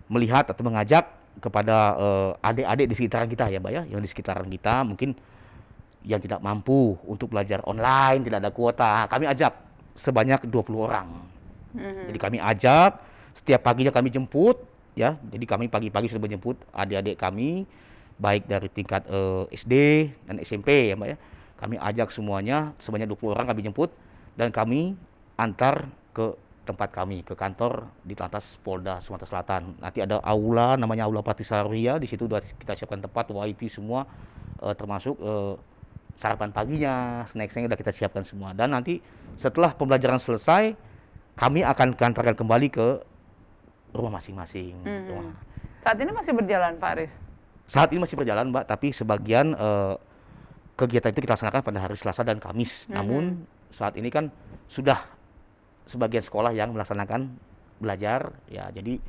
melihat atau mengajak kepada adik-adik di sekitaran kita, ya Mbak ya, yang di sekitaran kita mungkin yang tidak mampu untuk belajar online, tidak ada kuota, kami ajak sebanyak 20 orang. Jadi kami ajak, setiap paginya kami jemput, ya. Jadi kami pagi-pagi sudah menjemput adik-adik kami, baik dari tingkat SD dan SMP, ya Mbak ya. Kami ajak semuanya, sebanyak 20 orang kami jemput, dan kami antar ke tempat kami, ke kantor di Ditlantas Polda Sumatera Selatan. Nanti ada aula, namanya Aula Patisaria, di situ sudah kita siapkan tempat, WiFi semua, termasuk sarapan paginya, snack-snacknya sudah kita siapkan semua. Dan nanti setelah pembelajaran selesai, kami akan kantorkan kembali ke rumah masing-masing. Saat ini masih berjalan, Pak Aris? Saat ini masih berjalan, Mbak, tapi sebagian kegiatan itu kita laksanakan pada hari Selasa dan Kamis. Namun saat ini kan sudah sebagian sekolah yang melaksanakan belajar, ya. Jadi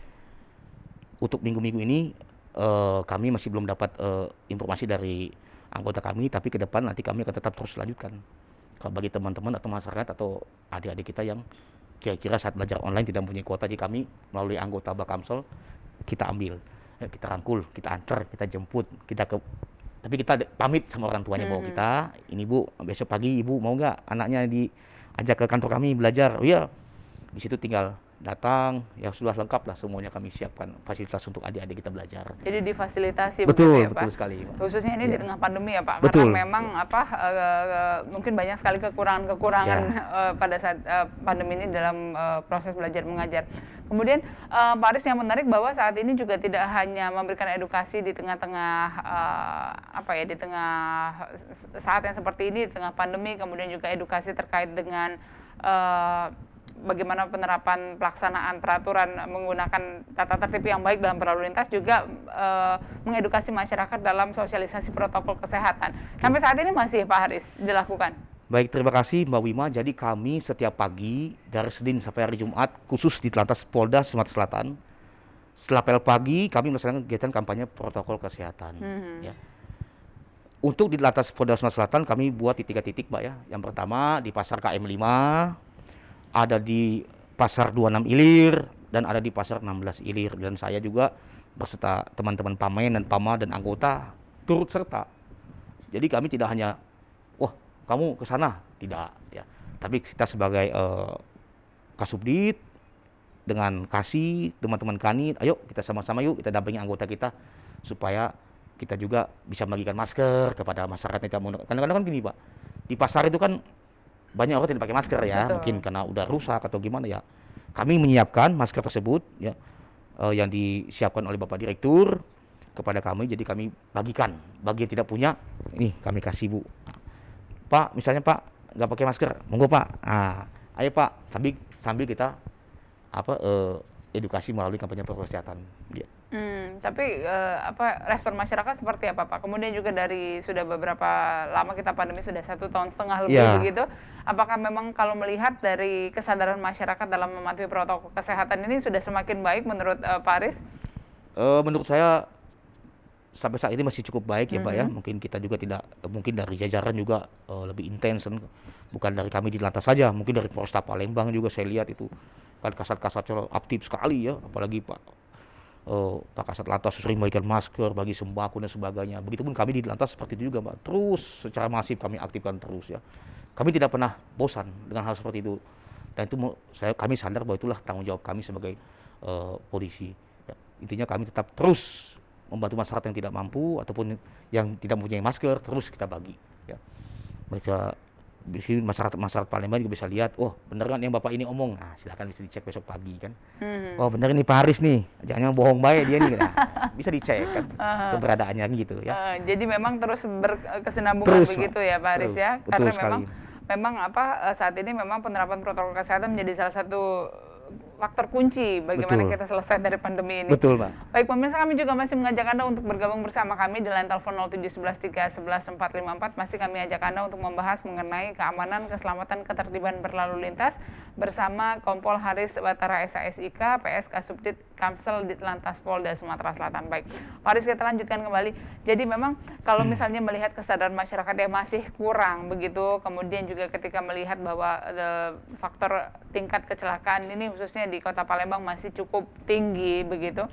untuk minggu-minggu ini kami masih belum dapat informasi dari anggota kami, tapi ke depan nanti kami akan tetap terus lanjutkan. Kalau bagi teman-teman atau masyarakat atau adik-adik kita yang kira-kira saat belajar online tidak mempunyai kuota, jadi kami melalui anggota Bakamsel kita ambil, kita rangkul, kita antar, kita jemput, tapi kita pamit sama orang tuanya bahwa kita, ini Bu, besok pagi Ibu mau nggak anaknya diajak ke kantor kami belajar? Oh iya, di situ tinggal datang, ya sudah lengkap lah semuanya kami siapkan fasilitas untuk adik-adik kita belajar. Jadi difasilitasi betul, begitu ya, Pak? Betul sekali, Pak. Khususnya ini di tengah pandemi ya, Pak? Betul. Karena memang mungkin banyak sekali kekurangan pada saat pandemi ini dalam proses belajar mengajar. Kemudian Pak Aris, yang menarik bahwa saat ini juga tidak hanya memberikan edukasi di tengah-tengah di tengah saat yang seperti ini, di tengah pandemi, kemudian juga edukasi terkait dengan bagaimana penerapan pelaksanaan peraturan menggunakan tata tertib yang baik dalam berlalu lintas, juga mengedukasi masyarakat dalam sosialisasi protokol kesehatan. Sampai saat ini masih, Pak Haris, dilakukan? Baik, terima kasih Mbak Wima. Jadi kami setiap pagi dari Senin sampai hari Jumat, khusus di Ditlantas Polda Sumatera Selatan, setelah apel pagi kami melaksanakan kegiatan kampanye protokol kesehatan. Ya. Untuk di Ditlantas Polda Sumatera Selatan kami buat di 3 titik, Mbak ya. Yang pertama di Pasar KM 5, ada di Pasar 26 Ilir, dan ada di Pasar 16 Ilir. Dan saya juga berserta teman-teman Pamen dan Pama dan anggota turut serta. Jadi kami tidak hanya, wah kamu ke sana, tidak ya. Tapi kita sebagai Kasubdit dengan Kasih, teman-teman Kanit, ayo kita sama-sama yuk kita dampingi anggota kita supaya kita juga bisa membagikan masker kepada masyarakat yang tidak menggunakan. Kadang-kadang kan gini, Pak, di pasar itu kan banyak orang tidak pakai masker ya. Betul. Mungkin karena udah rusak atau gimana ya. Kami menyiapkan masker tersebut ya, yang disiapkan oleh Bapak Direktur. kepada kami, jadi kami bagikan. Bagi yang tidak punya, ini kami kasih Bu. Pak, misalnya Pak nggak pakai masker, monggo Pak. Ayo Pak, sambil kita edukasi melalui kampanye protokol kesehatan. Ya. Tapi respon masyarakat seperti apa Pak? Kemudian juga dari sudah beberapa lama kita pandemi, sudah 1,5 tahun lebih begitu. Apakah memang kalau melihat dari kesadaran masyarakat dalam mematuhi protokol kesehatan ini sudah semakin baik menurut Pak Aris? Menurut saya sampai saat ini masih cukup baik ya Pak ya. Mungkin kita juga mungkin dari jajaran juga lebih intens, bukan dari kami di lantas saja, mungkin dari Polresta Palembang juga saya lihat itu kan kasat-kasatnya aktif sekali ya, apalagi Pak Kasat Lantas sering bagikan masker, bagi sembako dan sebagainya. Begitupun kami di lantas seperti itu juga Pak, terus secara masif kami aktifkan terus ya. Kami tidak pernah bosan dengan hal seperti itu, dan itu kami sadar bahwa itulah tanggung jawab kami sebagai polisi ya. Intinya kami tetap terus membantu masyarakat yang tidak mampu ataupun yang tidak mempunyai masker, terus kita bagi ya. Mereka di sini masyarakat Palembang juga bisa lihat, oh bener kan yang Bapak ini omong, nah silakan bisa dicek besok pagi kan. Oh bener ini Pak Aris nih, jangan bohong baik dia nih, nah, bisa dicek kan keberadaannya gitu ya. Jadi memang terus berkesinambungan begitu ya Pak Aris ya, karena memang saat ini memang penerapan protokol kesehatan menjadi salah satu faktor kunci bagaimana kita selesai dari pandemi ini. Betul, Pak. Baik pemirsa, kami juga masih mengajak Anda untuk bergabung bersama kami di line telepon 07113111454. Masih kami ajak Anda untuk membahas mengenai keamanan, keselamatan, ketertiban berlalu lintas bersama Kompol Haris Batara SASIK, PS Kasubdit Kamsel Ditlantas Polda Sumatera Selatan. Baik, Pak Haris, kita lanjutkan kembali. Jadi memang kalau misalnya melihat kesadaran masyarakat yang masih kurang begitu, kemudian juga ketika melihat bahwa faktor tingkat kecelakaan ini khususnya di Kota Palembang masih cukup tinggi begitu.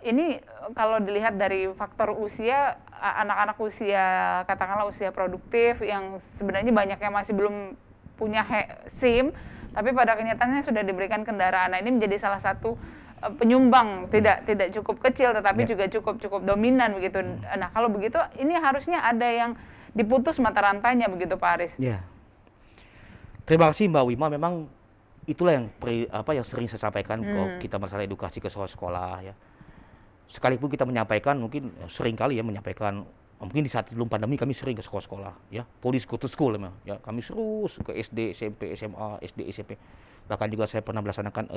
Ini kalau dilihat dari faktor usia, anak-anak usia katakanlah usia produktif yang sebenarnya banyak yang masih belum punya SIM, tapi pada kenyataannya sudah diberikan kendaraan. Nah, ini menjadi salah satu penyumbang tidak cukup kecil tetapi juga cukup dominan begitu. Nah, kalau begitu ini harusnya ada yang diputus mata rantainya begitu Pak Aris. Ya. Terima kasih Mbak Wima, memang itulah yang sering saya sampaikan kalau kita masalah edukasi ke sekolah-sekolah ya. Sekalipun kita menyampaikan, mungkin sering kali ya menyampaikan, mungkin di saat sebelum pandemi kami sering ke sekolah-sekolah ya, police go to school ya, kami terus ke SD, SMP, SMA, SD, SMP. Bahkan juga saya pernah melaksanakan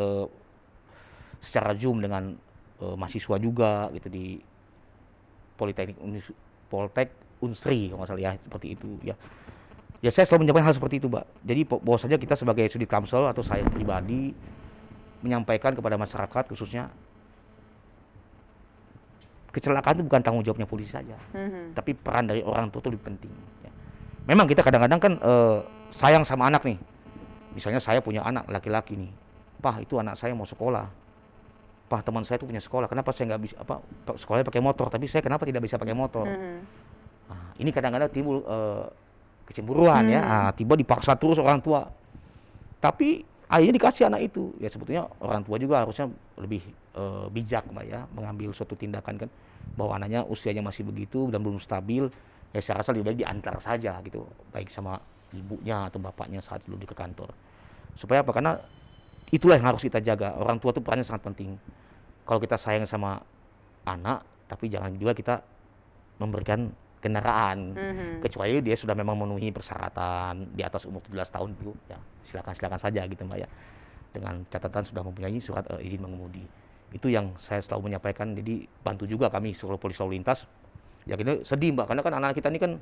secara Zoom dengan mahasiswa juga gitu di Poltek Unsri kalau nggak salah ya, seperti itu ya. Ya saya selalu menyampaikan hal seperti itu Mbak. Jadi bahwa saja kita sebagai Sudit Kamsel atau saya pribadi menyampaikan kepada masyarakat khususnya, kecelakaan itu bukan tanggung jawabnya polisi saja, tapi peran dari orang tua itu lebih penting. Ya. Memang kita kadang-kadang kan sayang sama anak nih. Misalnya saya punya anak laki-laki nih, Pak itu anak saya mau sekolah, Pak teman saya itu punya sekolah, kenapa saya nggak bisa sekolahnya pakai motor, tapi saya kenapa tidak bisa pakai motor? Nah, ini kadang-kadang timbul kecemburuan ya, tiba dipaksa terus orang tua. Tapi akhirnya dikasih anak itu. Ya sebetulnya orang tua juga harusnya lebih bijak Mbak ya, mengambil suatu tindakan kan, bahwa anaknya usianya masih begitu dan belum stabil. Ya saya rasa lebih baik diantar saja gitu, baik sama ibunya atau bapaknya saat dulu di ke kantor. Supaya apa? Karena itulah yang harus kita jaga. Orang tua itu perannya sangat penting. Kalau kita sayang sama anak, tapi jangan juga kita memberikan kendaraan, kecuali dia sudah memang memenuhi persyaratan di atas umur 17 tahun itu, ya silakan saja gitu Mbak ya, dengan catatan sudah mempunyai surat izin mengemudi. Itu yang saya selalu menyampaikan. Jadi bantu juga kami seluruh polisi lalu lintas. Ya kita sedih Mbak, karena kan anak kita ini kan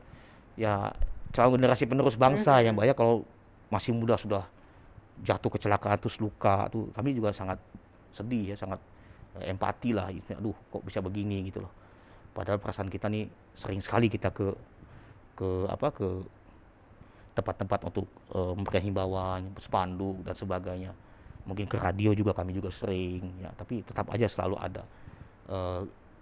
ya calon generasi penerus bangsa ya Mbak ya, kalau masih muda sudah jatuh kecelakaan terus luka tuh, kami juga sangat sedih ya, sangat empati lah gitu. Aduh kok bisa begini gitu loh. Padahal perasaan kita nih sering sekali kita ke tempat-tempat untuk memberikan himbauan, spanduk dan sebagainya. Mungkin ke radio juga kami juga sering ya, tapi tetap aja selalu ada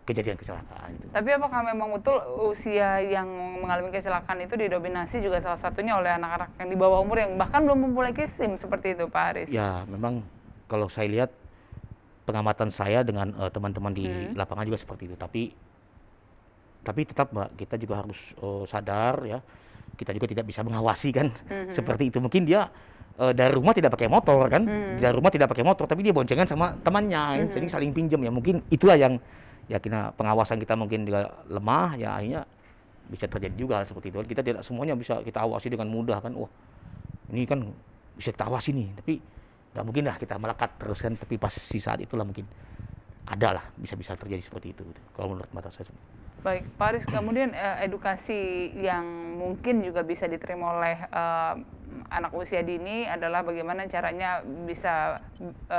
kejadian kecelakaan itu. Tapi apakah memang betul usia yang mengalami kecelakaan itu didominasi juga salah satunya oleh anak-anak yang di bawah umur yang bahkan belum memiliki SIM seperti itu Pak Aris? Ya, memang kalau saya lihat pengamatan saya dengan teman-teman di lapangan juga seperti itu. Tapi tetap Mbak, kita juga harus sadar ya, kita juga tidak bisa mengawasi kan seperti itu. Mungkin dia dari rumah tidak pakai motor kan, dari rumah tidak pakai motor, tapi dia boncengan sama temannya, jadi saling pinjam ya. Mungkin itulah yang ya kita pengawasan kita mungkin juga lemah, ya akhirnya bisa terjadi juga hal seperti itu. Kita tidak semuanya bisa kita awasi dengan mudah kan. Wah, ini kan bisa kita awasi nih, tapi nggak mungkin lah kita melekat terus kan. Tapi pas si saat itulah mungkin ada lah bisa terjadi seperti itu. Kalau menurut mata saya. Baik, Pak Aris, kemudian edukasi yang mungkin juga bisa diterima oleh anak usia dini adalah bagaimana caranya bisa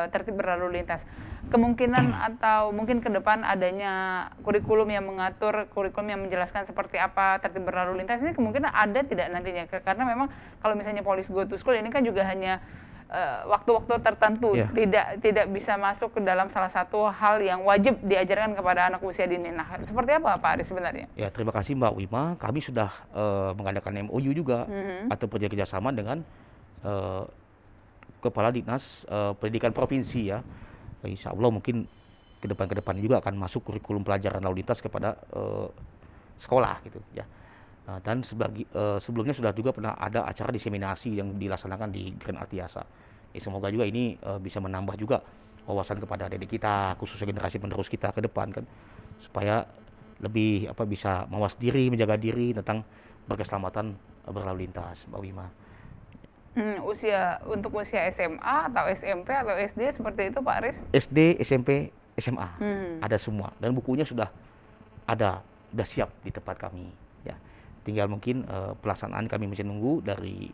tertib berlalu lintas. Kemungkinan atau mungkin ke depan adanya kurikulum yang mengatur, kurikulum yang menjelaskan seperti apa tertib berlalu lintas ini kemungkinan ada tidak nantinya? Karena memang kalau misalnya Police Go to School ini kan juga hanya waktu-waktu tertentu, tidak bisa masuk ke dalam salah satu hal yang wajib diajarkan kepada anak usia dini. Nah, seperti apa Pak Aris sebenarnya? Ya, terima kasih Mbak Wima. Kami sudah mengadakan MOU juga atau kerjasama dengan Kepala Dinas Pendidikan Provinsi ya. Insya Allah mungkin ke depan juga akan masuk kurikulum pelajaran lalu lintas kepada sekolah gitu ya. Dan sebelumnya sudah juga pernah ada acara diseminasi yang dilaksanakan di Grand Artiasa. Semoga juga ini bisa menambah juga wawasan kepada adik kita, khususnya generasi penerus kita ke depan kan, supaya lebih bisa mawas diri, menjaga diri tentang berkeselamatan berlalu lintas, Mbak Wima. Untuk usia SMA atau SMP atau SD seperti itu Pak Aris? SD, SMP, SMA ada semua dan bukunya sudah ada, sudah siap di tempat kami. Ya, tinggal mungkin pelaksanaan kami masih nunggu dari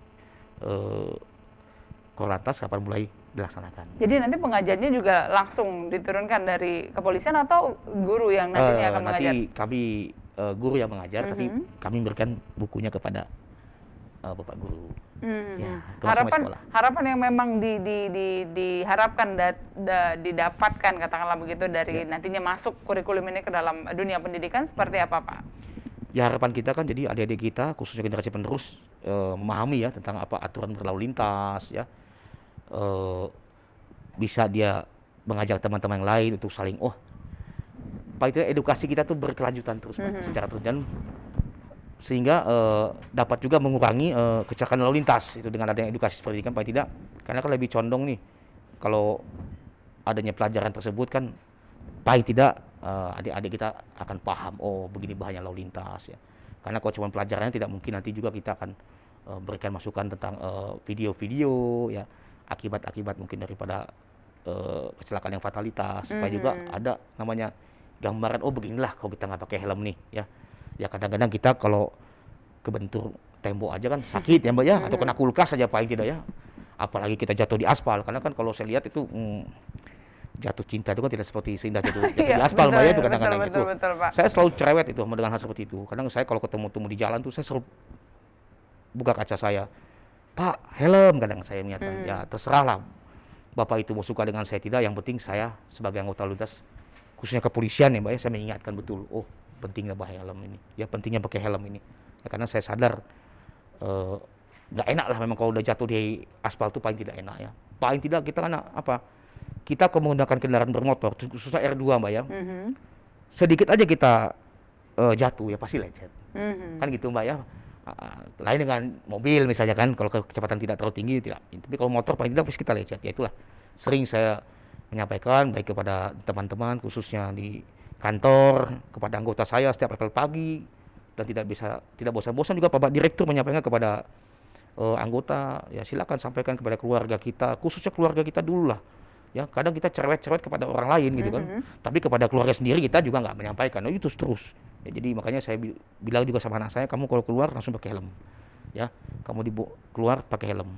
Korlantas kapan mulai dilaksanakan. Jadi nanti pengajarnya juga langsung diturunkan dari kepolisian atau guru yang nantinya akan mengajar? Nanti kami guru yang mengajar, tapi kami berikan bukunya kepada Bapak Guru. Ya, harapan yang memang diharapkan didapatkan katakanlah begitu dari nantinya masuk kurikulum ini ke dalam dunia pendidikan seperti apa Pak? Ya, harapan kita kan jadi adik-adik kita khususnya generasi penerus memahami ya tentang apa aturan berlalu lintas ya. Bisa dia mengajak teman-teman yang lain untuk saling paling tidak edukasi kita tuh berkelanjutan terus secara terus dan sehingga dapat juga mengurangi kecelakaan lalu lintas itu dengan adanya edukasi seperti ini kan paling tidak, karena kan lebih condong nih kalau adanya pelajaran tersebut kan paling tidak adik-adik kita akan paham begini bahaya lalu lintas ya, karena kalau cuma pelajarannya tidak mungkin nanti juga kita akan berikan masukan tentang video-video ya akibat-akibat mungkin daripada kecelakaan yang fatalitas supaya juga ada namanya gambaran beginilah kalau kita nggak pakai helm nih ya kadang-kadang kita kalau kebentur tembok aja kan sakit ya Mbak ya, atau kena kulkas aja paling tidak ya, apalagi kita jatuh di aspal, karena kan kalau saya lihat itu jatuh cinta itu kan tidak seperti seindah jatuh di aspal Mbak ya, itu kadang-kadang itu saya selalu cerewet itu dengan hal seperti itu. Kadang saya kalau ketemu di jalan tuh saya selalu buka kaca saya, Pak helm, kadang saya mengingatkan ya terserahlah Bapak itu mau suka dengan saya tidak, yang penting saya sebagai anggota lalu lintas khususnya kepolisian ya Mbak ya, saya mengingatkan betul pentingnya pakai helm ini ya, pentingnya pakai helm ini ya, karena saya sadar nggak enak lah memang kalau udah jatuh di aspal tuh paling tidak enak ya, paling tidak kita kan kita kalau menggunakan kendaraan bermotor khususnya R2 Mbak ya, sedikit aja kita jatuh ya pasti lecet kan gitu Mbak ya. Lain dengan mobil misalnya kan, kalau kecepatan tidak terlalu tinggi tidak, tapi kalau motor paling tidak pasti kita lecet ya. Itulah sering saya menyampaikan baik kepada teman-teman khususnya di kantor, kepada anggota saya setiap apel pagi, dan tidak bosan-bosan juga Pak Direktur menyampaikan kepada anggota ya, silakan sampaikan kepada keluarga kita, khususnya keluarga kita dulu lah ya. Kadang kita cerewet kepada orang lain gitu kan, tapi kepada keluarga sendiri kita juga nggak menyampaikan itu terus ya. Jadi makanya saya bilang juga sama anak saya, kamu kalau keluar langsung pakai helm ya, kamu keluar pakai helm.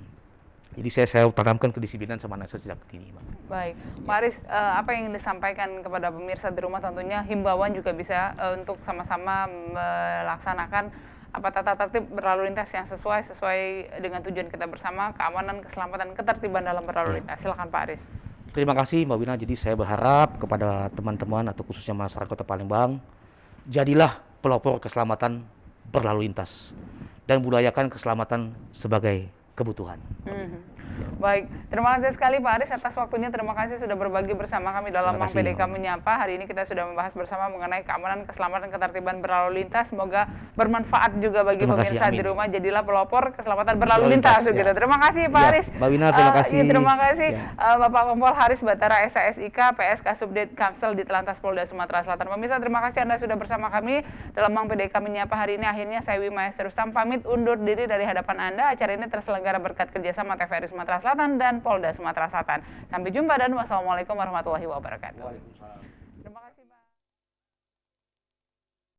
Jadi saya tanamkan kedisiplinan sama anak saya sejak dini. Baik, Pak Aris, apa yang disampaikan kepada pemirsa di rumah tentunya himbauan juga bisa untuk sama-sama melaksanakan tata tertib berlalu lintas yang sesuai dengan tujuan kita bersama, keamanan, keselamatan, ketertiban dalam berlalu lintas. Silakan Pak Aris. Terima kasih Mbak Wina. Jadi saya berharap kepada teman-teman atau khususnya masyarakat Kota Palembang, jadilah pelopor keselamatan berlalu lintas dan budayakan keselamatan sebagai kebutuhan. Baik, terima kasih sekali Pak Aris atas waktunya. Terima kasih sudah berbagi bersama kami dalam Terima Mang kasih, PDK Menyapa. Hari ini kita sudah membahas bersama mengenai keamanan, keselamatan, ketertiban berlalu lintas. Semoga bermanfaat juga bagi Terima kasih, pemirsa amin. di rumah. Jadilah pelopor keselamatan berlalu Berlalu lintas. lintas, Gitu. ya. Terima kasih Pak Ya, Aris. Mbak Wina, terima kasih. Terima kasih Ya. Bapak Kompol Haris Batara SASIK PSK Subdit Kamsel di Telantas Polda Sumatera Selatan. Pemirsa, terima kasih Anda sudah bersama kami dalam Mang PDK Menyapa hari ini. Akhirnya saya Wima Rustam pamit undur diri dari hadapan Anda. Acara ini terselenggara berkat kerjasama TVRI Sumatera Selatan dan Polda Sumatera Selatan. Sampai jumpa dan wassalamualaikum warahmatullahi wabarakatuh.